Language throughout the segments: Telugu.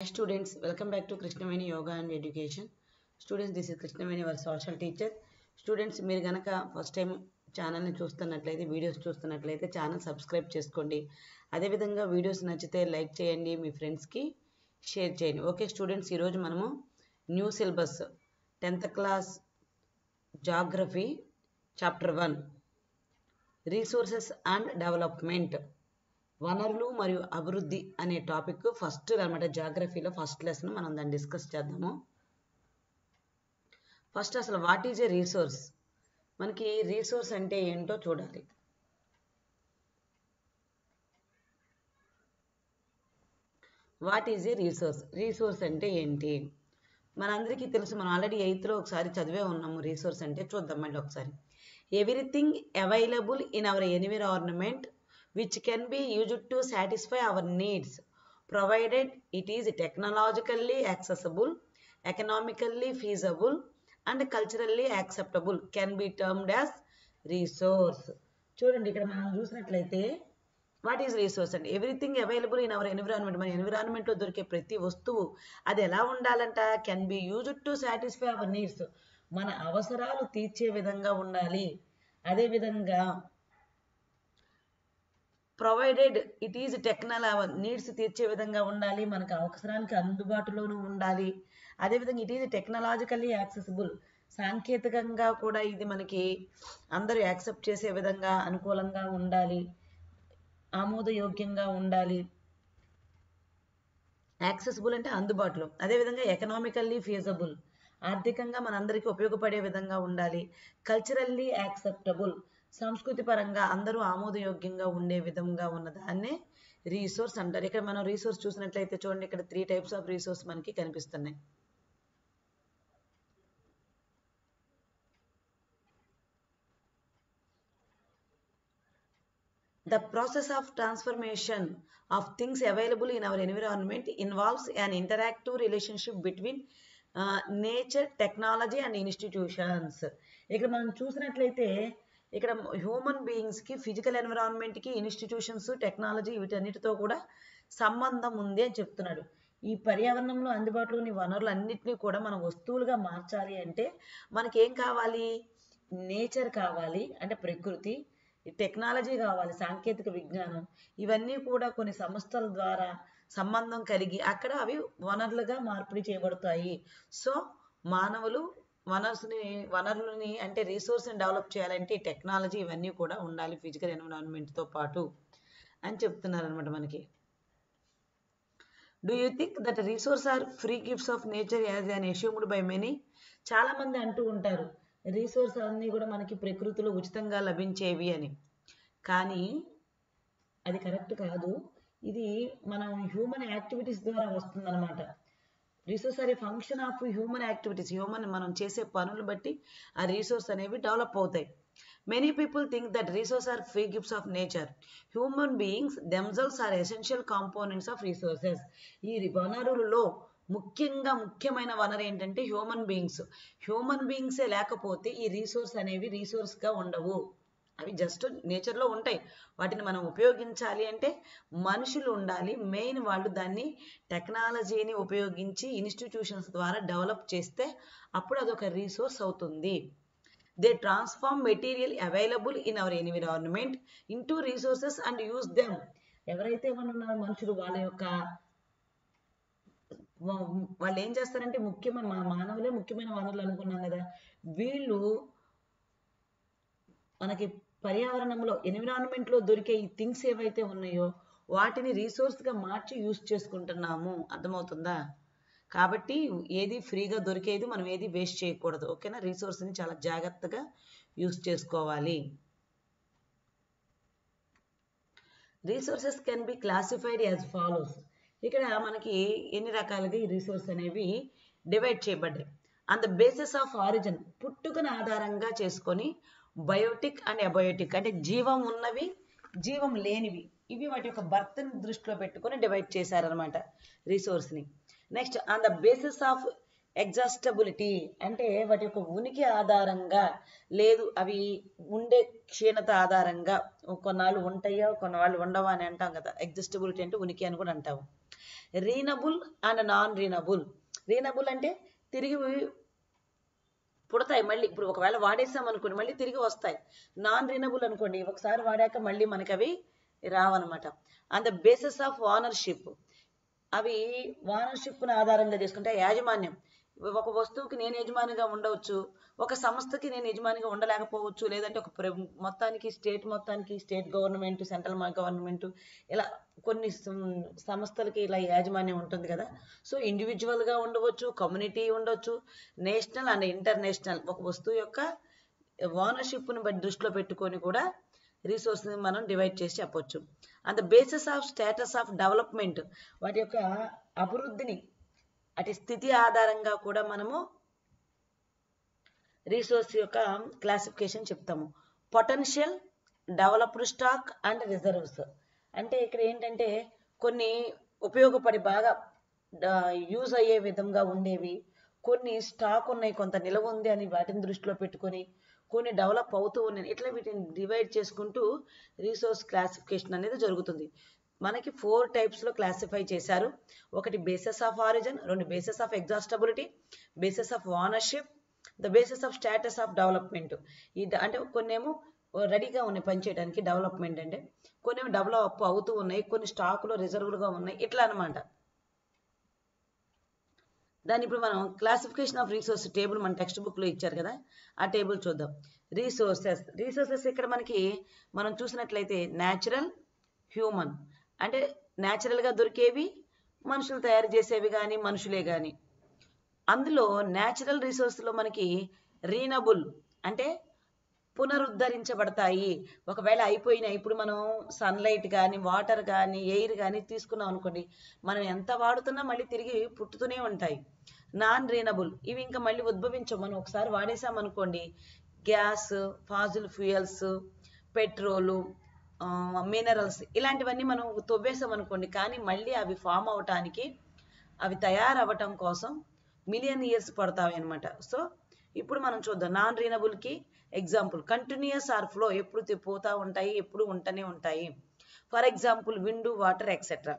Hi students, welcome back to Krishnaveni Yoga and Education. Students, this is Krishnaveni, our social teacher. Students, మీరు గనక ఫస్ట్ టైం ఛానల్ని చూస్తున్నట్లయితే వీడియోస్ చూస్తున్నట్లయితే ఛానల్ సబ్స్క్రైబ్ చేసుకోండి. అదేవిధంగా వీడియోస్ నచ్చితే లైక్ చేయండి, మీ ఫ్రెండ్స్కి షేర్ చేయండి. ఓకే స్టూడెంట్స్, ఈరోజు మనము new syllabus 10th class geography chapter 1 resources and development, వనరులు మరియు అభివృద్ధి అనే టాపిక్ ఫస్ట్ అనమాట. జాగ్రఫీలో ఫస్ట్ లెసన్ మనం దాన్ని డిస్కస్ చేద్దాము. ఫస్ట్ అసలు వాట్ ఈజ్ ఏ రీసోర్స్, మనకి రీసోర్స్ అంటే ఏంటో చూడాలి. What is a resource, resource అంటే ఏంటి మనందరికీ తెలుసు. మనం ఆల్రెడీ 8th ఒకసారి చదివే ఉన్నాము. రీసోర్స్ అంటే చూద్దాం మళ్ళీ ఒకసారి. Everything available in our environment which can be used to satisfy our needs, provided it is technologically accessible, economically feasible, and culturally acceptable, can be termed as resource. చూడండి ఇక్కడ మనం చూసినట్లయితే వాట్ ఈజ్ రీసోర్స్ అంటే everything available in our environment, మన ఎన్విరాన్మెంట్లో దొరికే ప్రతి వస్తువు అది ఎలా ఉండాలంట, can be used to satisfy our needs, మన అవసరాలు తీర్చే విధంగా ఉండాలి. అదేవిధంగా provided it is technology needs తీర్చే విధంగా ఉండాలి, మనకు అవసరానికి అందుబాటులోనూ ఉండాలి. అదేవిధంగా ఇట్ ఈజ్ టెక్నాలజికల్లీ యాక్సెసిబుల్, సాంకేతికంగా కూడా ఇది మనకి అందరూ యాక్సెప్ట్ చేసే విధంగా అనుకూలంగా ఉండాలి, ఆమోదయోగ్యంగా ఉండాలి. యాక్సెసిబుల్ అంటే అందుబాటులో. అదేవిధంగా ఎకనామికల్లీ ఫీజబుల్, ఆర్థికంగా మనందరికీ ఉపయోగపడే విధంగా ఉండాలి. కల్చరల్లీ యాక్సెప్టబుల్, సంస్కృతి పరంగా అందరూ ఆమోదయోగ్యంగా ఉండే విధంగా ఉన్నదాన్నే రీసోర్స్ అంటారు. ఇక్కడ మనం రీసోర్స్ చూసినట్లయితే చూడండి, ఇక్కడ 3 types ఆఫ్ రీసోర్స్ మనకి కనిపిస్తున్నాయి. The process of transformation of things available in our environment involves an interactive relationship between nature, technology and institutions. ఇక్కడ మనం చూసినట్లయితే ఇక్కడ హ్యూమన్ బీయింగ్స్కి, ఫిజికల్ ఎన్విరాన్మెంట్కి, ఇన్స్టిట్యూషన్స్, టెక్నాలజీ వీటన్నిటితో కూడా సంబంధం ఉంది అని చెప్తున్నాడు. ఈ పర్యావరణంలో అందుబాటులోని వనరులు అన్నింటినీ కూడా మనం వస్తువులుగా మార్చాలి అంటే మనకి ఏం కావాలి, నేచర్ కావాలి అంటే ప్రకృతి, టెక్నాలజీ కావాలి సాంకేతిక విజ్ఞానం, ఇవన్నీ కూడా కొన్ని సంస్థల ద్వారా సంబంధం కలిగి అక్కడ అవి వనరులుగా మార్పిడి చేయబడతాయి. సో మానవులు వనరులని అంటే రీసోర్స్ని డెవలప్ చేయాలంటే ఈ టెక్నాలజీ ఇవన్నీ కూడా ఉండాలి ఫిజికల్ ఎన్విరాన్మెంట్తో పాటు అని చెప్తున్నారు అనమాట మనకి. Do you think that resource are free gifts of nature as an assumed by many? చాలా మంది అంటూ ఉంటారు రీసోర్స్ అన్నీ కూడా మనకి ప్రకృతిలో ఉచితంగా లభించేవి అని. కానీ అది కరెక్ట్ కాదు. ఇది మనం హ్యూమన్ యాక్టివిటీస్ ద్వారా వస్తుందన్నమాట. Resource are a function of human activities, human మనం చేసే పనులు బట్టి ఆ రీసోర్స్ అనేవి డెవలప్ అవుతాయి. Many people think that resource are free gifts of nature. Human beings themselves are essential components of resources. ఈ వనరులలో ముఖ్యమైన వనరు ఏంటంటే హ్యూమన్ బీయింగ్స్. హ్యూమన్ బీయింగ్సే లేకపోతే ఈ రీసోర్స్ అనేవి రీసోర్స్గా ఉండవు. అవి జస్ట్ నేచర్లో ఉంటాయి. వాటిని మనం ఉపయోగించాలి అంటే మనుషులు ఉండాలి. మెయిన్ వాళ్ళు దాన్ని టెక్నాలజీని ఉపయోగించి ఇన్స్టిట్యూషన్స్ ద్వారా డెవలప్ చేస్తే అప్పుడు అదొక రీసోర్స్ అవుతుంది. They transform material available in our environment into resources and use them. ఎవరైతే ఉన్నారో మనుషులు వాళ్ళు ఏం చేస్తారంటే మానవులే ముఖ్యమైన వనరులు అనుకున్నాం కదా, వీళ్ళు మనకి పర్యావరణంలో ఎన్విరాన్మెంట్లో దొరికే ఈ థింగ్స్ ఏవైతే ఉన్నాయో వాటిని రీసోర్స్గా మార్చి యూజ్ చేసుకుంటున్నాము. అర్థమవుతుందా? కాబట్టి ఏది ఫ్రీగా దొరికేది మనం ఏది వేస్ట్ చేయకూడదు. ఓకేనా? రీసోర్స్ని చాలా జాగ్రత్తగా యూజ్ చేసుకోవాలి. Resources can be classified as follows. ఇక్కడ మనకి ఎన్ని రకాలుగా ఈ రీసోర్స్ అనేవి డివైడ్ చేయబడ్డాయి. On the basis of origin, పుట్టుకను ఆధారంగా చేసుకొని బయోటిక్ అండ్ అబయోటిక్ అంటే జీవం ఉన్నవి, జీవం లేనివి, ఇవి వాటి యొక్క బర్త్ని దృష్టిలో పెట్టుకొని డివైడ్ చేశారనమాట రీసోర్స్ని. Next on the basis of exhaustibility అంటే వాటి యొక్క ఉనికి ఆధారంగా, లేదు అవి ఉండే క్షీణత ఆధారంగా కొన్నాళ్ళు ఉంటాయో కొన్నాళ్ళు ఉండవా అని అంటాం కదా. ఎగ్జిస్టబిలిటీ అంటే ఉనికి అని కూడా అంటాము. రీనబుల్ అండ్ నాన్ రీనబుల్. రీనబుల్ అంటే తిరిగి పుడతాయి మళ్ళీ. ఇప్పుడు ఒకవేళ వాడేసాం అనుకోండి మళ్ళీ తిరిగి వస్తాయి. నాన్ రీనబుల్ అనుకోండి ఒకసారి వాడాక మళ్ళీ మనకి అవి రావన్నమాట. On the basis of ownership, అవి ఓనర్షిప్ను ఆధారంగా చేసుకుంటే యాజమాన్యం. ఒక వస్తువుకి నేను యజమానిగా ఉండవచ్చు, ఒక సంస్థకి నేను యజమానిగా ఉండలేకపోవచ్చు, లేదంటే ఒక మొత్తానికి స్టేట్ గవర్నమెంట్, సెంట్రల్ గవర్నమెంట్, ఇలా కొన్ని సంస్థలకి ఇలా యాజమాన్యం ఉంటుంది కదా. సో ఇండివిజువల్గా ఉండవచ్చు, కమ్యూనిటీ ఉండొచ్చు, నేషనల్ అండ్ ఇంటర్నేషనల్. ఒక వస్తువు యొక్క ఓనర్షిప్ను బట్టి దృష్టిలో పెట్టుకొని కూడా రీసోర్స్ని మనం డివైడ్ చేసి చెప్పొచ్చు. And the basis of status of development, వాటి యొక్క అభివృద్ధిని అటు స్థితి ఆధారంగా కూడా మనము రీసోర్స్ యొక్క క్లాసిఫికేషన్ చెప్తాము. Potential, developed stock and reserves. అంటే ఇక్కడ ఏంటంటే కొన్ని ఉపయోగపడి బాగా యూజ్ అయ్యే విధంగా ఉండేవి, కొన్ని స్టాక్ ఉన్నాయి, కొంత నిలవ ఉంది అని వాటిని దృష్టిలో పెట్టుకొని, కొన్ని డెవలప్ అవుతూ ఉన్నాయి. ఇట్లా వీటిని డివైడ్ చేసుకుంటూ రీసోర్స్ క్లాసిఫికేషన్ అనేది జరుగుతుంది. మనకి 4 టైప్స్లో క్లాసిఫై చేశారు. ఒకటి basis of origin, 2 basis of exhaustibility, basis of ownership, the basis of status of development. అంటే కొన్నేమో రెడీగా ఉన్నాయి పనిచేయడానికి, డెవలప్మెంట్ అంటే కొన్నేమో డెవలప్ అవుతూ ఉన్నాయి, కొన్ని స్టాక్లో రిజర్వ్లుగా ఉన్నాయి, ఇట్లా అనమాట. దాన్ని ఇప్పుడు మనం క్లాసిఫికేషన్ ఆఫ్ రీసోర్స్ టేబుల్ మన టెక్స్ట్ బుక్లో ఇచ్చారు కదా, ఆ టేబుల్ చూద్దాం. రీసోర్సెస్ ఇక్కడ మనకి మనం చూసినట్లయితే న్యాచురల్, హ్యూమన్. అంటే న్యాచురల్గా దొరికేవి, మనుషులు తయారు చేసేవి కానీ మనుషులే కానీ. అందులో న్యాచురల్ రిసోర్స్లో మనకి రీనబుల్ అంటే పునరుద్ధరించబడతాయి. ఒకవేళ అయిపోయినా, ఇప్పుడు మనం సన్లైట్ కానీ వాటర్ కానీ ఎయిర్ కానీ తీసుకున్నాం అనుకోండి, మనం ఎంత వాడుతున్నా మళ్ళీ తిరిగి పుట్టుతూనే ఉంటాయి. నాన్ రీనబుల్, ఇవి ఇంకా మళ్ళీ ఉద్భవించవు. మనం ఒకసారి వాడేసాం అనుకోండి, gas, fossil fuels, petrol, minerals, ఇలాంటివన్నీ మనం తవ్వేసాం అనుకోండి, కానీ మళ్ళీ అవి ఫామ్ అవటానికి, అవి తయారవ్వటం కోసం మిలియన్ ఇయర్స్ పడతాయి అనమాట. సో ఇప్పుడు మనం చూద్దాం నాన్ రీనబుల్కి ఎగ్జాంపుల్. కంటిన్యూస్ ఆర్ ఫ్లో, ఎప్పుడు పోతూ ఉంటాయి, ఎప్పుడు ఉంటూనే ఉంటాయి. For example wind, water etcetera.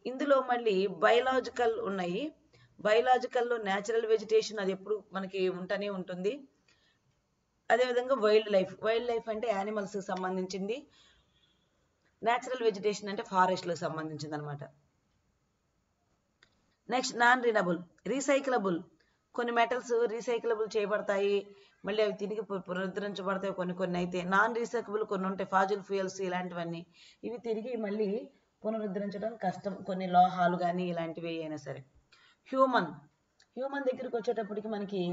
ఇందులో మళ్ళీ బయలాజికల్ ఉన్నాయి. బయలాజికల్లో న్యాచురల్ వెజిటేషన్, అది ఎప్పుడు మనకి ఉంటూనే ఉంటుంది. అదేవిధంగా వైల్డ్ లైఫ్ అంటే యానిమల్స్కి సంబంధించింది. న్యాచురల్ వెజిటేషన్ అంటే ఫారెస్ట్లకు సంబంధించింది అనమాట. Next non రీనబుల్, recyclable. కొన్ని మెటల్స్ రీసైక్లబుల్ చేయబడతాయి, మళ్ళీ అవి తిరిగి పునరుద్ధరించబడతాయి. కొన్ని అయితే నాన్ రీసైక్లబుల్ కొన్ని ఉంటాయి, ఫాజిల్ ఫ్యూయల్స్ ఇలాంటివన్నీ. ఇవి తిరిగి మళ్ళీ పునరుద్ధరించడం కష్టం, కొన్ని లోహాలు కానీ ఇలాంటివి అయినా సరే. హ్యూమన్ దగ్గరికి వచ్చేటప్పటికి మనకి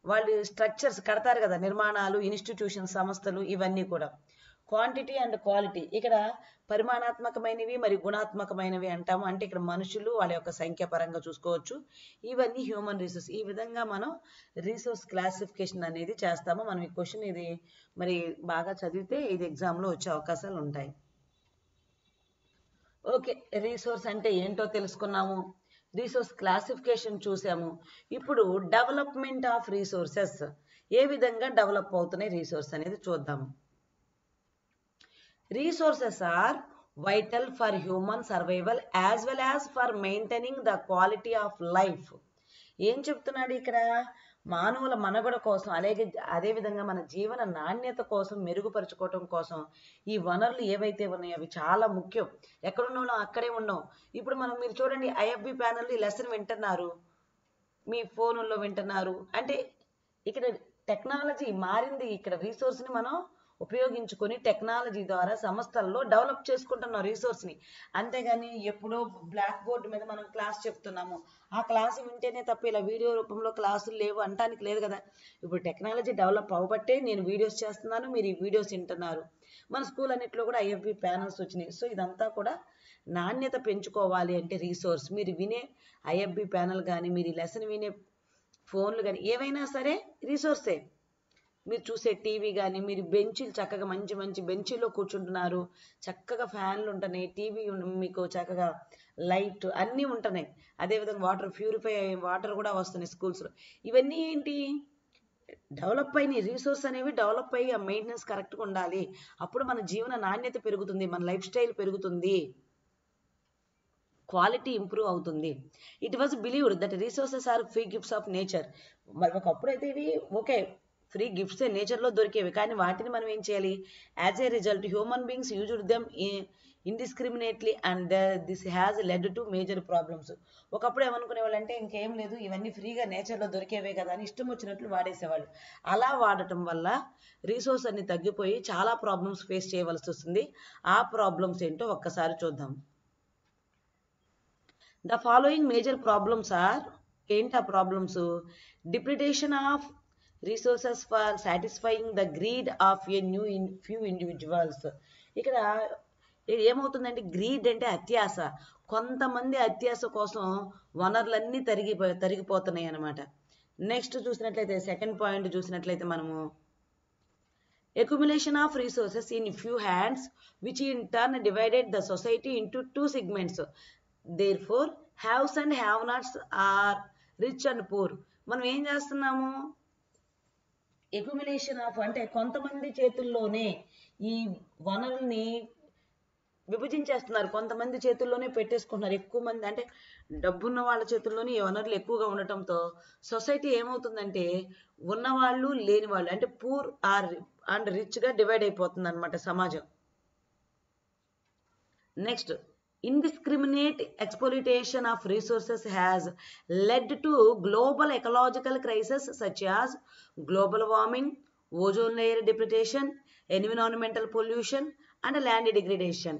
వాళ్ళు స్ట్రక్చర్స్ కడతారు కదా, నిర్మాణాలు, ఇన్స్టిట్యూషన్స్, సంస్థలు, ఇవన్నీ కూడా. క్వాంటిటీ అండ్ క్వాలిటీ, ఇక్కడ పరిమాణాత్మకమైనవి మరియు గుణాత్మకమైనవి అంటాము. అంటే ఇక్కడ మనుషులు వాళ్ళ యొక్క సంఖ్య పరంగా చూసుకోవచ్చు. ఇవన్నీ హ్యూమన్ రిసోర్స్. ఈ విధంగా మనం రీసోర్స్ క్లాసిఫికేషన్ అనేది చేస్తాము. మనం ఈ క్వశ్చన్ ఇది మరి బాగా చదివితే ఇది ఎగ్జామ్లో వచ్చే అవకాశాలు ఉంటాయి. ఓకే, రీసోర్స్ అంటే ఏంటో తెలుసుకున్నాము, రీసోర్స్ క్లాసిఫికేషన్ చూసాము. ఇప్పుడు డెవలప్మెంట్ ఆఫ్ రీసోర్సెస్, ఏ విధంగా డెవలప్ అవుతున్నాయి రీసోర్స్ అనేది చూద్దాము. Resources are vital for human survival as well as for maintaining the quality of life. ఏం చెప్తున్నాడు ఇక్కడ? మానవుల మనుగడ కోసం, అదేవిధంగా మన జీవన నాణ్యత కోసం, మెరుగుపరుచుకోవటం కోసం ఈ వనరులు ఏవైతే ఉన్నాయో అవి చాలా ముఖ్యం. ఎక్కడున్నాలో అక్కడే ఉన్నాం. ఇప్పుడు మీరు చూడండి, ఐఎఫ్బి ప్యానల్ ఈ లెసన్ వింటున్నారు, మీ ఫోన్లో వింటున్నారు. అంటే ఇక్కడ టెక్నాలజీ మారింది. ఇక్కడ రీసోర్స్ని మనం ఉపయోగించుకొని టెక్నాలజీ ద్వారా సంస్థల్లో డెవలప్ చేసుకుంటున్నాం రీసోర్స్ని. అంతేగాని ఎప్పుడో బ్లాక్ బోర్డు మీద మనం క్లాస్ చెప్తున్నాము, ఆ క్లాస్ వింటేనే తప్ప ఇలా వీడియో రూపంలో క్లాసులు లేవు అంటానికి లేదు కదా. ఇప్పుడు టెక్నాలజీ డెవలప్ అవ్వబట్టే నేను వీడియోస్ చేస్తున్నాను, మీరు ఈ వీడియోస్ వింటున్నారు. మన స్కూల్ అన్నింటిలో కూడా ఐఎఫ్బి ప్యానల్స్ వచ్చినాయి. సో ఇదంతా కూడా నాణ్యత పెంచుకోవాలి అంటే రీసోర్స్. మీరు వినే ఐఎఫ్బి ప్యానల్ కానీ, మీరు ఈ లెసన్ వినే ఫోన్లు కానీ ఏవైనా సరే రీసోర్సే. మీరు చూసే టీవీ కానీ, మీరు బెంచీలు చక్కగా మంచి మంచి బెంచీలో కూర్చుంటున్నారు, చక్కగా ఫ్యాన్లు ఉంటున్నాయి, టీవీ మీకు చక్కగా లైట్ అన్నీ ఉంటున్నాయి. అదేవిధంగా వాటర్ ప్యూరిఫై అయ్యే వాటర్ కూడా వస్తున్నాయి స్కూల్స్లో. ఇవన్నీ ఏంటి? డెవలప్ అయిన రీసోర్స్ అనేవి డెవలప్ అయ్యి ఆ మెయింటెనెన్స్ కరెక్ట్గా ఉండాలి. అప్పుడు మన జీవన నాణ్యత పెరుగుతుంది, మన లైఫ్ స్టైల్ పెరుగుతుంది. క్వాలిటీ ఇంప్రూవ్ అవుతుంది. It was believed that resources are free gifts of nature. మరి ఒకప్పుడు అయితే ఇవి ఓకే ఫ్రీ గిఫ్ట్సే నేచర్లో దొరికేవి, కానీ వాటిని మనం ఏం చేయాలి? As a result human beings used them indiscriminately and this has led to major problems. ఒకప్పుడు ఏమనుకునే వాళ్ళు అంటే ఇంకేం లేదు, ఇవన్నీ ఫ్రీగా నేచర్లో దొరికేవే కదా అని ఇష్టం వచ్చినట్లు వాడేసేవాళ్ళు. అలా వాడటం వల్ల రిసోర్స్ అన్ని తగ్గిపోయి చాలా ప్రాబ్లమ్స్ ఫేస్ చేయవలసి వస్తుంది. ఆ ప్రాబ్లమ్స్ ఏంటో ఒక్కసారి చూద్దాం. The following major problems are, ఏంటి ఆ problems? Depredation of resources for satisfying the greed of a few individuals. ఇక్కడ ఏమవుతుందంటే గ్రీడ్ అంటే అత్యాస. కొంతమంది అత్యాస కోసం వనరులన్నీ తరిగిపోతున్నాయి అన్నమాట. నెక్స్ట్ చూసినట్లయితే సెకండ్ పాయింట్ చూసినట్లయితే మనము accumulation of resources in few hands which in turn divided the society into two segments. Therefore haves and have nots are rich and poor. మనం ఏం చేస్తున్నాము? ఎక్యుములేషన్ ఆఫ్ అంటే కొంతమంది చేతుల్లోనే ఈ వనరుల్ని విభజించేస్తున్నారు, కొంతమంది చేతుల్లోనే పెట్టేసుకుంటున్నారు. ఎక్కువ మంది అంటే డబ్బున్న వాళ్ళ చేతుల్లోనే ఈ వనరులు ఎక్కువగా ఉండటంతో సొసైటీ ఏమవుతుందంటే ఉన్నవాళ్ళు లేని వాళ్ళు అంటే పూర్ ఆర్ అండ్ రిచ్గా డివైడ్ అయిపోతుంది అనమాట సమాజం. Next indiscriminate exploitation of resources has led to global ecological crises such as global warming, ozone layer depletion, environmental pollution and land degradation.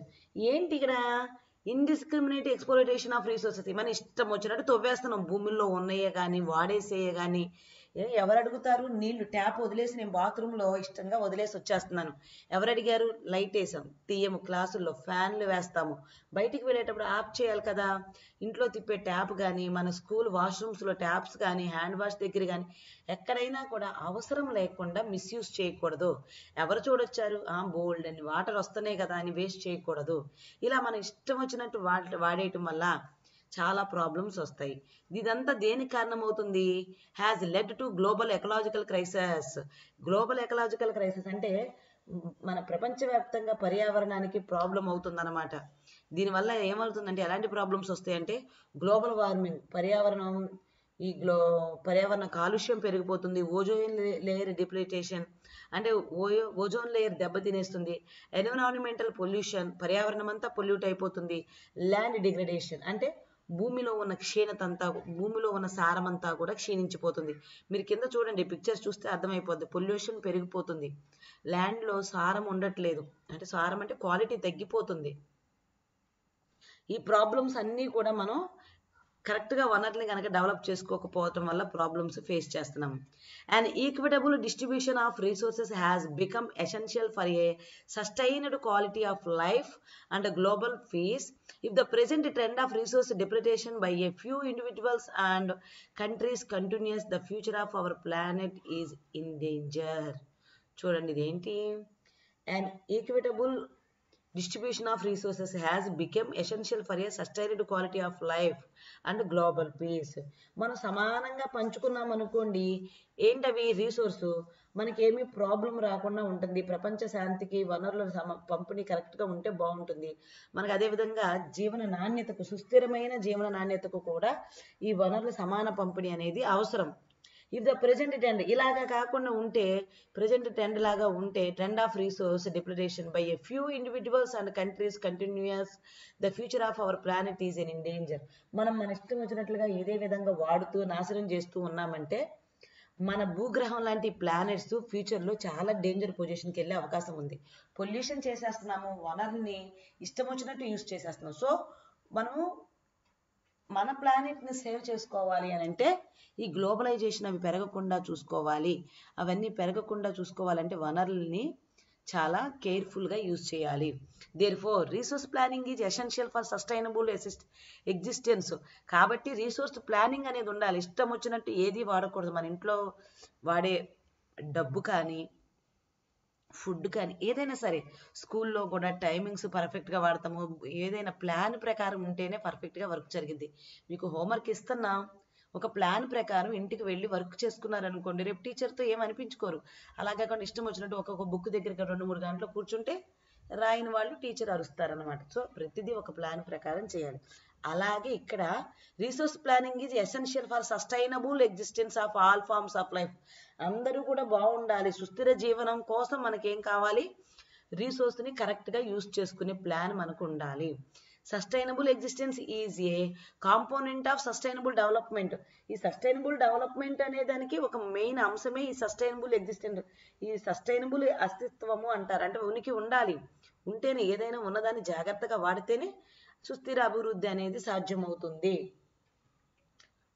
ఏంటి ఇక్కడ? Indiscriminate exploitation of resources. మన ఇష్టం వచ్చినట్టు తవ్వేస్తున్నాం, భూమిలో ఉన్నాయే కానీ వాడేసేయే కానీ. ఎవరు అడుగుతారు? నీళ్లు ట్యాప్ వదిలేసి నేను బాత్రూంలో ఇష్టంగా వదిలేసి వచ్చేస్తున్నాను. ఎవరు అడిగారు? లైట్ వేసాం, తీయము, క్లాసుల్లో ఫ్యాన్లు వేస్తాము, బయటికి వెళ్ళేటప్పుడు ఆఫ్ చేయాలి కదా. ఇంట్లో తిప్పే ట్యాప్ కానీ మన స్కూల్ వాష్రూమ్స్లో ట్యాప్స్ కానీ హ్యాండ్ వాష్ దగ్గర కానీ ఎక్కడైనా కూడా అవసరం లేకుండా మిస్యూజ్ చేయకూడదు. ఎవరు చూడొచ్చారు? బోల్డ్ అని వాటర్ వస్తున్నాయి కదా అని వేస్ట్ చేయకూడదు. ఇలా మన ఇష్టం వచ్చినట్టు వాడేయటం వల్ల చాలా ప్రాబ్లమ్స్ వస్తాయి. ఇదంతా దేనికి కారణమవుతుంది? Has led to global ecological crisis. Global ecological crisis అంటే మన ప్రపంచవ్యాప్తంగా పర్యావరణానికి ప్రాబ్లం అవుతుందన్నమాట. దీనివల్ల ఏమవుతుందంటే ఎలాంటి ప్రాబ్లమ్స్ వస్తాయంటే గ్లోబల్ వార్మింగ్, పర్యావరణ కాలుష్యం పెరిగిపోతుంది. ఓజోన్ లేయర్ డిప్లిటేషన్ అంటే ఓజోన్ లేయర్ దెబ్బతినేస్తుంది. ఎన్విరాన్మెంటల్ పొల్యూషన్, పర్యావరణం అంతా పొల్యూట్ అయిపోతుంది. ల్యాండ్ డిగ్రేడేషన్ అంటే భూమిలో ఉన్న క్షీణత అంతా, భూమిలో ఉన్న సారం అంతా కూడా క్షీణించిపోతుంది. మీరు కింద చూడండి, పిక్చర్స్ చూస్తే అర్థమైపోద్ది. పొల్యూషన్ పెరిగిపోతుంది, ల్యాండ్లో సారం ఉండట్లేదు, అంటే సారం అంటే క్వాలిటీ తగ్గిపోతుంది. ఈ ప్రాబ్లమ్స్ అన్నీ కూడా మనం కరెక్ట్గా వనరుల్ని కనుక డెవలప్ చేసుకోకపోవటం వల్ల ప్రాబ్లమ్స్ ఫేస్ చేస్తున్నాం. And equitable distribution of resources has become essential for a sustained quality of life and global peace. If the present trend of resource depletion by a few individuals and countries continues, the future of our planet is in danger. చూడండి ఇదేంటి? And equitable distribution of resources has become essential for a sustained quality of life and global peace. మనం సమానంగా పంచుకున్నాం అనుకోండి, ఏంటవి? రిసోర్స్ మనకేమీ ప్రాబ్లం రాకుండా ఉంటుంది. ప్రపంచ శాంతికి వనరుల పంపిణీ కరెక్ట్గా ఉంటే బాగుంటుంది మనకు. అదేవిధంగా జీవన నాణ్యతకు, సుస్థిరమైన జీవన నాణ్యతకు కూడా ఈ వనరుల సమాన పంపిణీ అనేది అవసరం. ఇఫ్ ద ప్రెజెంట్ ట్రెండ్ ఇలాగా కాకుండా ఉంటే, ప్రెజెంట్ ట్రెండ్ లాగా ఉంటే, trend of resource depletion by a few individuals and countries continues, the future of our planet is in danger. మనం మన ఇష్టం వచ్చినట్లుగా ఇదే విధంగా వాడుతూ నాశనం చేస్తూ ఉన్నామంటే మన భూగ్రహం లాంటి ప్లానెట్స్ ఫ్యూచర్లో చాలా డేంజర్ పొజిషన్కి వెళ్ళే అవకాశం ఉంది. పొల్యూషన్ చేసేస్తున్నాము, వనరుల్ని ఇష్టం వచ్చినట్టు యూజ్ చేసేస్తున్నాం. సో మనము మన ప్లానెట్ని సేవ్ చేసుకోవాలి అని అంటే ఈ గ్లోబలైజేషన్ అవి పెరగకుండా చూసుకోవాలి. అవన్నీ పెరగకుండా చూసుకోవాలంటే వనరుల్ని చాలా కేర్ఫుల్గా యూజ్ చేయాలి. Therefore resource planning is essential for sustainable existence. కాబట్టి రిసోర్స్ ప్లానింగ్ అనేది ఉండాలి. ఇష్టం వచ్చినట్టు ఏది వాడకూడదు. మన ఇంట్లో వాడే డబ్బు కానీ ఫుడ్ కానీ ఏదైనా సరే, స్కూల్లో కూడా టైమింగ్స్ పర్ఫెక్ట్గా వాడతాము. ఏదైనా ప్లాన్ ప్రకారం ఉంటేనే పర్ఫెక్ట్గా వర్క్ జరిగింది. మీకు హోంవర్క్ ఇస్తున్నా ఒక ప్లాన్ ప్రకారం ఇంటికి వెళ్ళి వర్క్ చేసుకున్నారనుకోండి, రేపు టీచర్తో ఏమనిపించుకోరు. అలా కాకుండా ఇష్టం వచ్చినట్టు ఒక్కొక్క బుక్ దగ్గరికి 2-3 గంటలు కూర్చుంటే రాయని వాళ్ళు టీచర్ అరుస్తారనమాట. సో ప్రతిదీ ఒక ప్లాన్ ప్రకారం చేయాలి. అలాగే ఇక్కడ resource planning is essential for sustainable existence of all forms of life. అందరూ కూడా బాగుండాలి, సుస్థిర జీవనం కోసం మనకేం కావాలి, రీసోర్స్ని కరెక్ట్గా యూజ్ చేసుకునే ప్లాన్ మనకు ఉండాలి. Sustainable existence is a component of sustainable development. ఈ సస్టైనబుల్ డెవలప్మెంట్ అనే దానికి ఒక మెయిన్ అంశమే ఈ సస్టైనబుల్ ఎగ్జిస్టెన్స్. ఈ సస్టైనబుల్ అస్తిత్వము అంటారు, అంటే ఉనికి ఉండాలి, ఉంటేనే ఏదైనా ఉన్నదాన్ని జాగ్రత్తగా వాడితేనే సుస్థిర అభివృద్ధి అనేది సాధ్యమవుతుంది.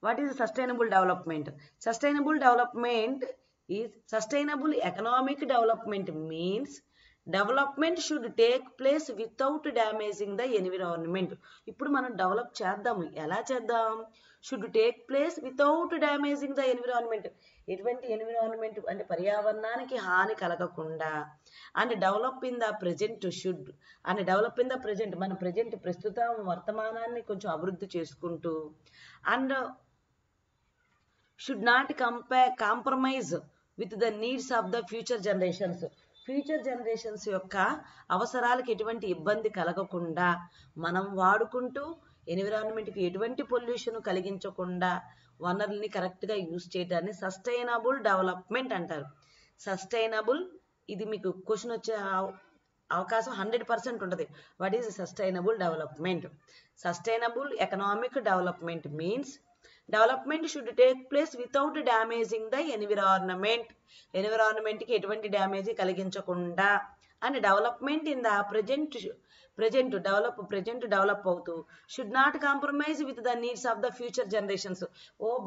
What is sustainable development? Sustainable development is sustainable economic development means development should take place without damaging the environment. ఇప్పుడు మనం డెవలప్ చేద్దాము, ఎలా చేద్దాం? Should take place without damaging the environment. ఎటువంటి ఎన్విరాన్మెంట్ అంటే పర్యావరణానికి హాని కలగకుండా. And develop in the present should, and develop in the present, మన ప్రెజెంట్ ప్రస్తుతం వర్తమానాన్ని కొంచెం అభివృద్ధి చేసుకుంటూ. And should not compromise with the needs of the future generations. Future generations యొక్క అవసరాలకు ఎటువంటి ఇబ్బంది కలగకుండా మనం వాడుకుంటూ ఎన్విరాన్మెంట్కి ఎటువంటి పొల్యూషన్ కలిగించకుండా వనరుల్ని కరెక్ట్గా యూజ్ చేయడాన్ని సస్టైనబుల్ డెవలప్మెంట్ అంటారు. సస్టైనబుల్, ఇది మీకు క్వశ్చన్ వచ్చే అవకాశం 100% ఉంటుంది. What is sustainable development? Sustainable economic development means development should take place without damaging the environment. ఎన్విరాన్మెంట్కి ఎటువంటి డ్యామేజ్ కలిగించకుండా. And development in the present develop అవుతూ should not compromise with the needs of the future generations.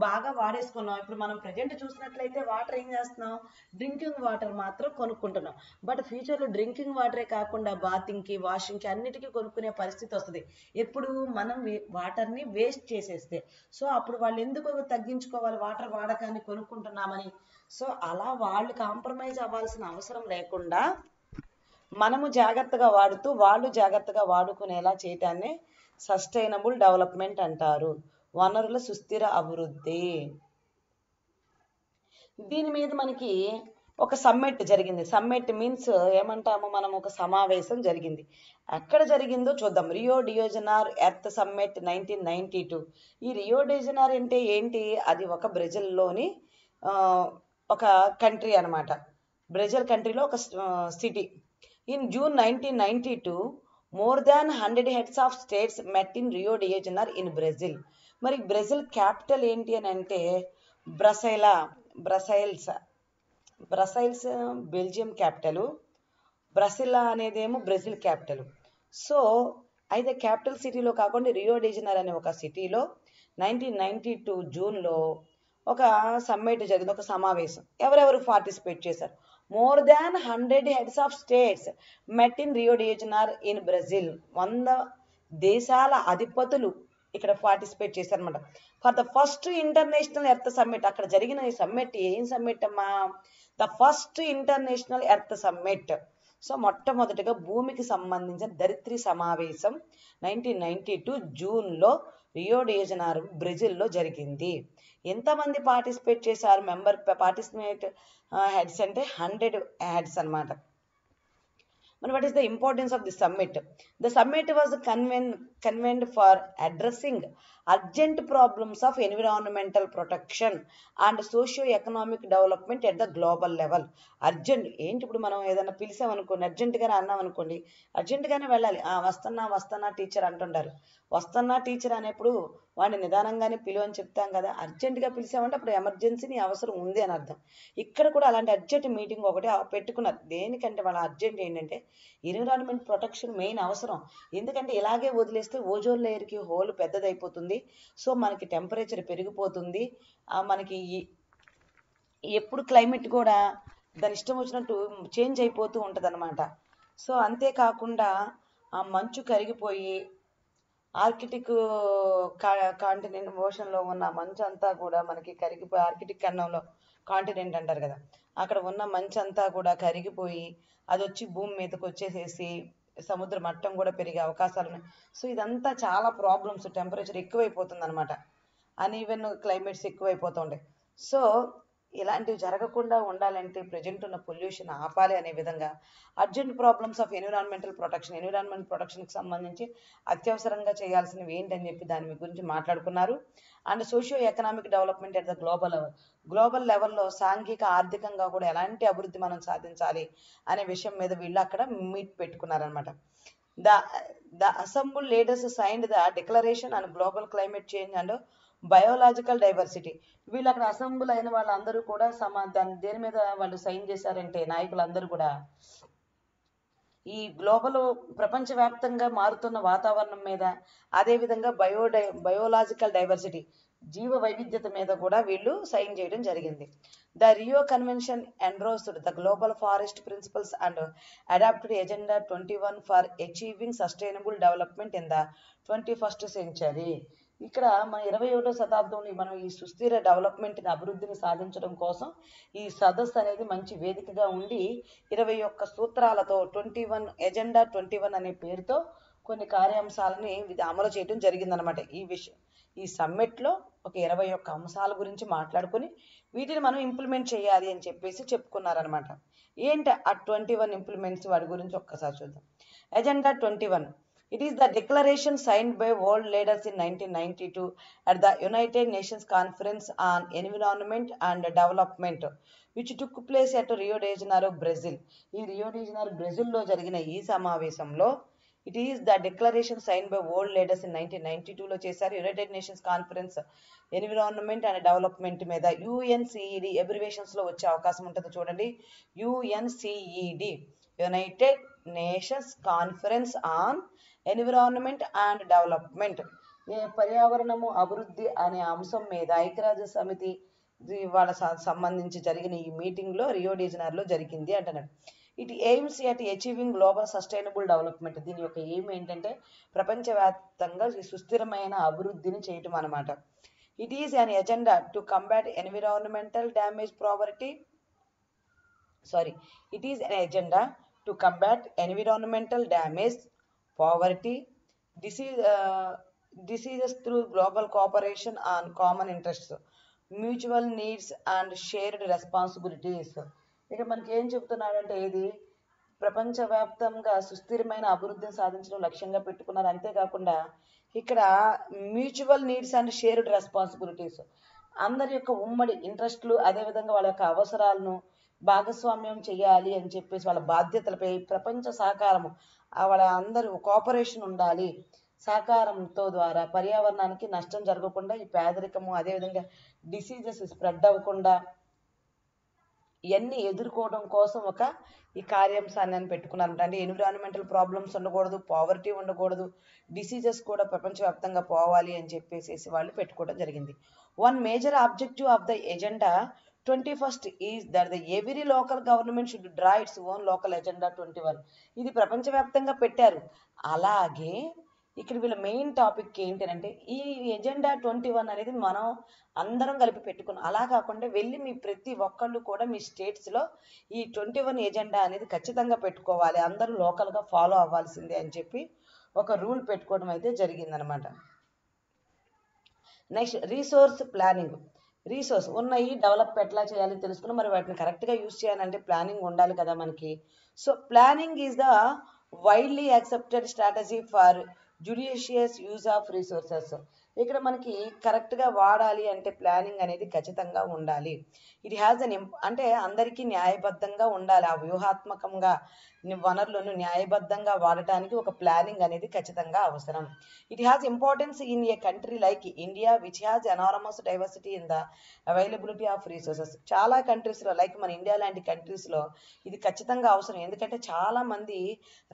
బాగా వాడేసుకున్నాం, ఇప్పుడు మనం ప్రజెంట్ చూసినట్లయితే వాటర్ ఏం చేస్తున్నాం, డ్రింకింగ్ వాటర్ మాత్రం కొనుక్కుంటున్నాం. బట్ ఫ్యూచర్లో డ్రింకింగ్ వాటరే కాకుండా బాతింగ్కి, వాషింగ్కి అన్నిటికీ కొనుక్కునే పరిస్థితి వస్తుంది ఎప్పుడు మనం వాటర్ని వేస్ట్ చేసేస్తే. సో అప్పుడు వాళ్ళు ఎందుకు తగ్గించుకోవాలి వాటర్ వాడకాన్ని కొనుక్కుంటున్నామని. సో అలా వాళ్ళు కాంప్రమైజ్ అవ్వాల్సిన అవసరం లేకుండా మనము జాగ్రత్తగా వాడుతూ వాళ్ళు జాగ్రత్తగా వాడుకునేలా చేయటాన్ని సస్టైనబుల్ డెవలప్మెంట్ అంటారు. వనరుల సుస్థిర అభివృద్ధి. దీని మీద మనకి ఒక సమ్మిట్ జరిగింది. సమ్మిట్ మీన్స్ ఏమంటాము మనం, ఒక సమావేశం జరిగింది. ఎక్కడ జరిగిందో చూద్దాం. Rio designer earth summit 1992. ఈ రియో డిజైనర్ అంటే ఏంటి? అది ఒక బ్రెజిల్లోని ఒక కంట్రీ అనమాట. బ్రెజిల్ కంట్రీలో ఒక city. In June 1992, more than 100 heads of states met in Rio de Janeiro in Brazil. మరి బ్రెజిల్ క్యాపిటల్ ఏంటి అని అంటే బ్రసైల్స్ బెల్జియం క్యాపిటల్, బ్రసిలా అనేదేమో బ్రెజిల్ క్యాపిటల్. సో అయితే క్యాపిటల్ సిటీలో కాకుండా రియో డి జనీరో అనే ఒక సిటీలో 1992 జూన్లో ఒక సమ్మిట్ జరిగింది, ఒక సమావేశం. ఎవరెవరు పార్టిసిపేట్ చేశారు? More than 100 heads of states met in Rio de Janeiro in Brazil. 100 దేశాల అధిపతులు ఇక్కడ పార్టిసిపేట్ చేశారనమాట. For the first international earth summit. అక్కడ జరిగిన ఈ సమ్మిట్ ఏం సమ్మిట్ అమ్మా? The first international earth summit. So మొట్టమొదటిగా భూమికి సంబంధించిన ధరిత్రి సమావేశం 1992 జూన్లో రియో డి జనీరో బ్రెజిల్లో జరిగింది. ఎంతమంది పార్టిసిపేట్ చేశారు? పార్టిసిపేట్ హెడ్స్ అంటే 100 హెడ్స్ అనమాట. మరి what is the importance of the summit? The summit was convened for addressing urgent problems of environmental protection and socio economic development at the global level. Urgent ఏంటి? ఇప్పుడు మనం ఏదైనా పిలిచామనుకోండి, అర్జెంటుగానే అన్నాం అనుకోండి, అర్జెంటుగానే వెళ్ళాలి. వస్తున్నా టీచర్ అంటుంటారు. వస్తున్నా టీచర్ అనేప్పుడు వాడిని నిదానంగానే పిలువ అని చెప్తాం కదా. అర్జెంటుగా పిలిచామంటే అప్పుడు ఎమర్జెన్సీ అవసరం ఉంది అని అర్థం. ఇక్కడ కూడా అలాంటి అర్జెంట్ మీటింగ్ ఒకటి పెట్టుకున్నారు. దేనికంటే వాళ్ళ అర్జెంట్ ఏంటంటే ఎన్విరాన్మెంట్ ప్రొటెక్షన్ మెయిన్ అవసరం. ఎందుకంటే ఇలాగే వదిలేస్తే ఓజోన్ లేయర్కి హోల్ పెద్దదైపోతుంది. సో మనకి టెంపరేచర్ పెరిగిపోతుంది. మనకి ఎప్పుడు క్లైమేట్ కూడా దాని ఇష్టం వచ్చినట్టు చేంజ్ అయిపోతూ ఉంటుంది అనమాట. సో అంతేకాకుండా ఆ మంచు కరిగిపోయి ఆర్కిటిక్ కాంటినెంట్ ఓషన్లో ఉన్న మంచు అంతా కూడా మనకి కరిగిపోయి, ఆర్కిటిక్ ఖండంలో కాంటినెంట్ అంటారు కదా, అక్కడ ఉన్న మంచు అంతా కూడా కరిగిపోయి అది వచ్చి భూమి మీదకి వచ్చేసేసి సముద్ర మట్టం కూడా పెరిగే అవకాశాలు ఉన్నాయి. సో ఇదంతా చాలా ప్రాబ్లమ్స్. టెంపరేచర్ ఎక్కువైపోతుంది అనమాట. అన్ఈవెన్ క్లైమేట్స్ ఎక్కువైపోతూ ఉంటాయి. సో ఇలాంటివి జరగకుండా ఉండాలంటే ప్రజెంట్ ఉన్న పొల్యూషన్ ఆపాలి అనే విధంగా urgent problems of environmental protection, environment ప్రొటెక్షన్కి సంబంధించి అత్యవసరంగా చేయాల్సినవి ఏంటని చెప్పి దాని గురించి మాట్లాడుకున్నారు. And socio economic development at the global లెవెల్లో సాంఘిక ఆర్థికంగా కూడా ఎలాంటి అభివృద్ధి మనం సాధించాలి అనే విషయం మీద వీళ్ళు అక్కడ meet పెట్టుకున్నారనమాట. The assembled leaders signed the declaration on global climate change and biological diversity. వీళ్ళు అక్కడ అసెంబ్ల్ అయిన వాళ్ళందరూ కూడా దేని మీద వాళ్ళు సైన్ చేశారంటే నాయకులందరూ కూడా ఈ గ్లోబల్ ప్రపంచవ్యాప్తంగా మారుతున్న వాతావరణం మీద, అదేవిధంగా బయోలాజికల్ డైవర్సిటీ జీవ వైవిధ్యత మీద కూడా వీళ్ళు సైన్ చేయడం జరిగింది. The Rio convention endorsed the global forest principles and adopted agenda 21 for achieving sustainable development in the 21st century. ఇక్కడ మన 21వ శతాబ్దంలో మనం ఈ సుస్థిర డెవలప్మెంట్ని అభివృద్ధిని సాధించడం కోసం ఈ సదస్సు అనేది మంచి వేదికగా ఉండి 21 సూత్రాలతో ఎజెండా 21 అనే పేరుతో కొన్ని కార్యాంశాలని అమలు చేయడం జరిగిందనమాట. ఈ సమ్మిట్లో ఒక 21 అంశాల గురించి మాట్లాడుకొని వీటిని మనం ఇంప్లిమెంట్ చేయాలి అని చెప్పేసి చెప్పుకున్నారనమాట. ఏంటి ఆ 21 ఇంప్లిమెంట్స్, వాటి గురించి ఒక్కసారి చూద్దాం. Agenda 21. It is the declaration signed by world leaders in 1992 at the United Nations Conference on Environment and Development, which took place at Rio de Janeiro, Brazil. ఈ రియో డి జనీరో బ్రెజిల్లో జరిగిన ఈ సమావేశంలో it is the declaration sign by world leaders in 1992లో చేశారు. United Nations conference environment and development మీద, యుఎన్సిఈడి అబ్రివేషన్స్లో వచ్చే అవకాశం ఉంటుంది చూడండి. UNCED, United Nations conference on environment and development, పర్యావరణము అభివృద్ధి అనే అంశం మీద ఐక్యరాజ్య సమితి వాళ్ళ సంబంధించి జరిగిన ఈ మీటింగ్లో రియో డి జనీరోలో జరిగింది అంటున్నాడు. It AIIMS at achieving global sustainable development. దీని యొక్క ఎయిమ్ ఏంటంటే ప్రపంచవ్యాప్తంగా సుస్థిరమైన అభివృద్ధిని చేయటం అనమాట. It is an agenda to combat environmental damage it is an agenda to combat environmental damage, poverty, diseases through global cooperation on common interests, mutual needs and shared responsibilities. ఇక మనకి ఏం చెప్తున్నాడంటే ఇది ప్రపంచవ్యాప్తంగా సుస్థిరమైన అభివృద్ధిని సాధించడం లక్ష్యంగా పెట్టుకున్నారు. అంతేకాకుండా ఇక్కడ mutual needs and shared responsibilities, అందరి యొక్క ఉమ్మడి ఇంట్రెస్ట్లు, అదేవిధంగా వాళ్ళ యొక్క అవసరాలను భాగస్వామ్యం చేయాలి అని చెప్పేసి వాళ్ళ బాధ్యతలపై ప్రపంచ సహకారము, వాళ్ళ అందరూ కోఆపరేషన్ ఉండాలి. సహకారంతో ద్వారా పర్యావరణానికి నష్టం జరగకుండా, ఈ పేదరికము అదేవిధంగా డిసీజెస్ స్ప్రెడ్ అవ్వకుండా ఇవన్నీ ఎదుర్కోవడం కోసం ఈ కార్యాంశాన్ని పెట్టుకున్నారు. అంటే ఎన్విరాన్మెంటల్ ప్రాబ్లమ్స్ ఉండకూడదు, పావర్టీ ఉండకూడదు, డిసీజెస్ కూడా ప్రపంచవ్యాప్తంగా పోవాలి అని చెప్పేసి వాళ్ళు పెట్టుకోవడం జరిగింది. One major objective of the agenda 21st is that the every local government should draw its own local agenda 21. ఇది ప్రపంచవ్యాప్తంగా పెట్టారు. అలాగే ఇక్కడ వీళ్ళ మెయిన్ టాపిక్ ఏంటంటే ఈ ఎజెండా 21 అనేది మనం అందరం కలిపి పెట్టుకున్నాం. అలా కాకుండా వెళ్ళి మీ ప్రతి ఒక్కళ్ళు కూడా మీ స్టేట్స్లో ఈ 21 ఎజెండా అనేది ఖచ్చితంగా పెట్టుకోవాలి, అందరూ లోకల్గా ఫాలో అవ్వాల్సిందే అని చెప్పి ఒక రూల్ పెట్టుకోవడం అయితే జరిగిందనమాట. Next resource planning. రీసోర్స్ ఉన్నాయి, డెవలప్ ఎట్లా చేయాలి తెలుసుకుని మరి వాటిని కరెక్ట్గా యూజ్ చేయాలంటే ప్లానింగ్ ఉండాలి కదా మనకి. So planning is the widely accepted strategy for judicious use of resources. ఇక్కడ మనకి కరెక్ట్గా వాడాలి అంటే ప్లానింగ్ అనేది ఖచ్చితంగా ఉండాలి. ఇట్ హ్యాస్ అంటే అందరికీ న్యాయబద్ధంగా ఉండాలి, ఆ వ్యూహాత్మకంగా వనరులను న్యాయబద్ధంగా వాడటానికి ఒక ప్లానింగ్ అనేది ఖచ్చితంగా అవసరం. It has importance in a country like India which has enormous diversity in the availability of resources. చాలా కంట్రీస్లో లైక్ మన ఇండియా లాంటి కంట్రీస్లో ఇది ఖచ్చితంగా అవసరం, ఎందుకంటే చాలా మంది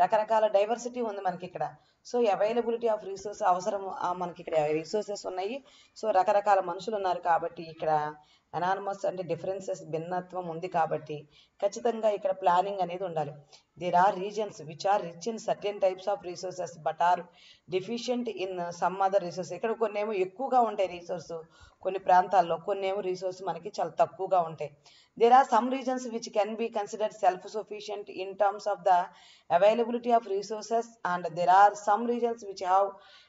రకరకాల డైవర్సిటీ ఉంది మనకి ఇక్కడ. సో అవైలబిలిటీ ఆఫ్ రిసోర్స్ అవసరం, మనకి ఇక్కడ రిసోర్సెస్ ఉన్నాయి, సో రకరకాల మనుషులు ఉన్నారు కాబట్టి ఇక్కడ అనానమస్ అంటే డిఫరెన్సెస్ భిన్నత్వం ఉంది కాబట్టి ఖచ్చితంగా ఇక్కడ ప్లానింగ్ అనేది ఉండాలి. There are regions which are rich in certain types of resources but are deficient in some other resource. ఇక్కడ కొన్ని ఏమో ఎక్కువగా ఉంటాయి రిసోర్స్ కొన్ని ప్రాంతాల్లో, కొన్ని ఏమో రిసోర్స్ మనకి చాలా తక్కువగా ఉంటాయి. There are some regions which can be considered self-sufficient in terms of the availability of resources and there are some regions which have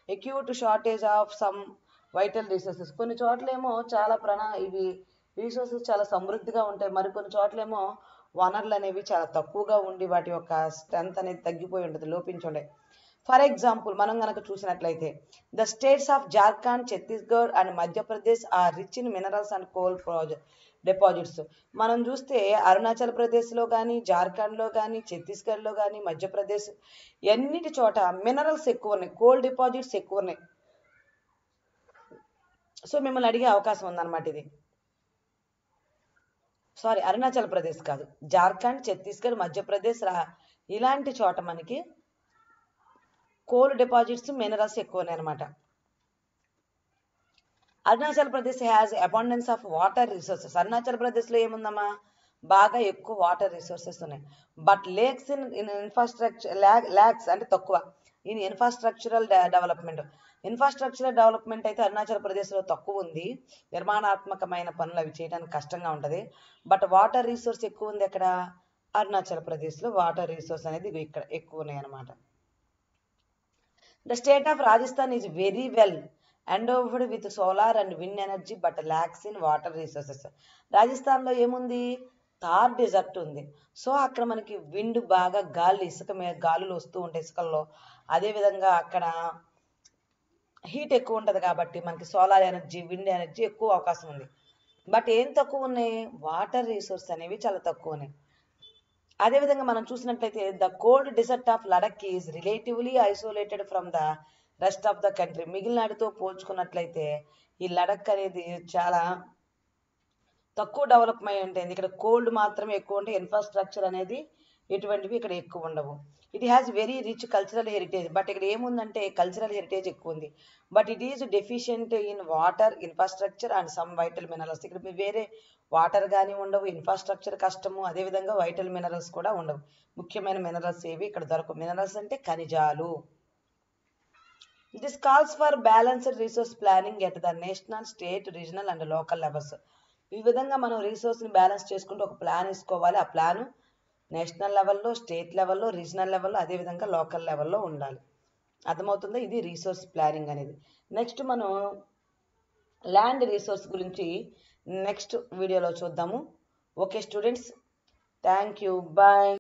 acute shortage of some vital resources. కొన్ని చోట్లేమో చాలా ఇవి రీసోర్సెస్ చాలా సమృద్ధిగా ఉంటాయి. మరికొన్ని చోట్లేమో వనరులు అనేవి చాలా తక్కువగా ఉండి వాటి యొక్క స్ట్రెంత్ అనేది తగ్గిపోయి ఉంటుంది, లోపించి ఉంటాయి. ఫర్ ఎగ్జాంపుల్ మనం కనుక చూసినట్లయితే the states of Jharkhand, Chhattisgarh and Madhya Pradesh are rich in minerals and coal deposits. మనం చూస్తే అరుణాచల్ ప్రదేశ్లో కానీ, జార్ఖండ్లో కానీ, ఛత్తీస్గఢ్లో కానీ, మధ్యప్రదేశ్ ఎన్నిటి చోట మినరల్స్ ఎక్కువ ఉన్నాయి, కోల్ డిపాజిట్స్ ఎక్కువ ఉన్నాయి. సో మిమ్మల్ని అడిగే అవకాశం ఉందన్నమాట ఇది. సారీ, అరుణాచల్ ప్రదేశ్ కాదు, జార్ఖండ్, ఛత్తీస్గఢ్, మధ్యప్రదేశ్ ఇలాంటి చోట మనకి కోల్ డిపాజిట్స్, మినరల్స్ ఎక్కువ ఉన్నాయి అనమాట. Arunachal Pradesh has abundance of water resources. Arunachal ప్రదేశ్లో ఏముందమ్మా, బాగా ఎక్కువ వాటర్ రిసోర్సెస్ ఉన్నాయి. But lakes in infrastructure lakhs అంటే తక్కువ in infrastructural development. Infrastructural development అయితే అరుణాచల్ ప్రదేశ్లో తక్కువ ఉంది, నిర్మాణాత్మకమైన పనులు అవి చేయడానికి కష్టంగా ఉంటుంది. బట్ వాటర్ రిసోర్స్ ఎక్కువ ఉంది ఎక్కడ, అరుణాచల్ ప్రదేశ్లో వాటర్ రిసోర్స్ అనేది ఇక్కడ ఎక్కువ ఉన్నాయి అన్నమాట. The state of Rajasthan is very well endowed with solar and wind energy but lacks in water resources. రాజస్థాన్లో ఏముంది, థార్ డెజర్ట్ ఉంది. సో అక్కడ మనకి విండ్ బాగా గాలి, ఇసుక మీద గాలులు వస్తూ ఉంటాయి ఇసుకల్లో. అదేవిధంగా అక్కడ హీట్ ఎక్కువ ఉంటుంది కాబట్టి మనకి సోలార్ ఎనర్జీ, విండ్ ఎనర్జీ ఎక్కువ అవకాశం ఉంది. బట్ ఏం తక్కువ ఉన్నాయి, వాటర్ రిసోర్స్ అనేవి చాలా తక్కువ ఉన్నాయి. అదేవిధంగా మనం చూసినట్లయితే the cold desert of Ladakh is relatively isolated from the rest of the country. మిగిలినాటితో పోల్చుకున్నట్లయితే ఈ లడక్ అనేది చాలా తక్కువ డెవలప్ అయి ఉంటుంది. ఇక్కడ కోల్డ్ మాత్రమే ఎక్కువ ఉంటాయి, ఇన్ఫ్రాస్ట్రక్చర్ అనేది ఎటువంటివి ఇక్కడ ఎక్కువ ఉండవు. It has very rich cultural heritage. But ఇక్కడ ఏముందంటే కల్చరల్ హెరిటేజ్ ఎక్కువ ఉంది. But it is deficient in water, infrastructure and some vital minerals. ఇక్కడ వేరే వాటర్ కానీ ఉండవు, ఇన్ఫ్రాస్ట్రక్చర్ కష్టము, అదేవిధంగా వైటల్ మినరల్స్ కూడా ఉండవు. ముఖ్యమైన మినరల్స్ ఏవి ఇక్కడ దొరకవు. మినరల్స్ అంటే ఖనిజాలు. This calls for balanced resource planning at the national, state, regional and local levels. ఈ విధంగా మనం రిసోర్స్ని బ్యాలెన్స్ చేసుకుంటూ ఒక ప్లాన్ వేసుకోవాలి. ఆ ప్లాన్ నేషనల్ లెవెల్లో, స్టేట్ లెవెల్లో, రీజనల్ లెవెల్లో, అదేవిధంగా లోకల్ లెవెల్లో ఉండాలి. అర్థమవుతుందా, ఇది రీసోర్స్ ప్లానింగ్ అనేది. నెక్స్ట్ మనం ల్యాండ్ రిసోర్స్ గురించి నెక్స్ట్ వీడియోలో చూద్దాము. Okay students, thank you, bye.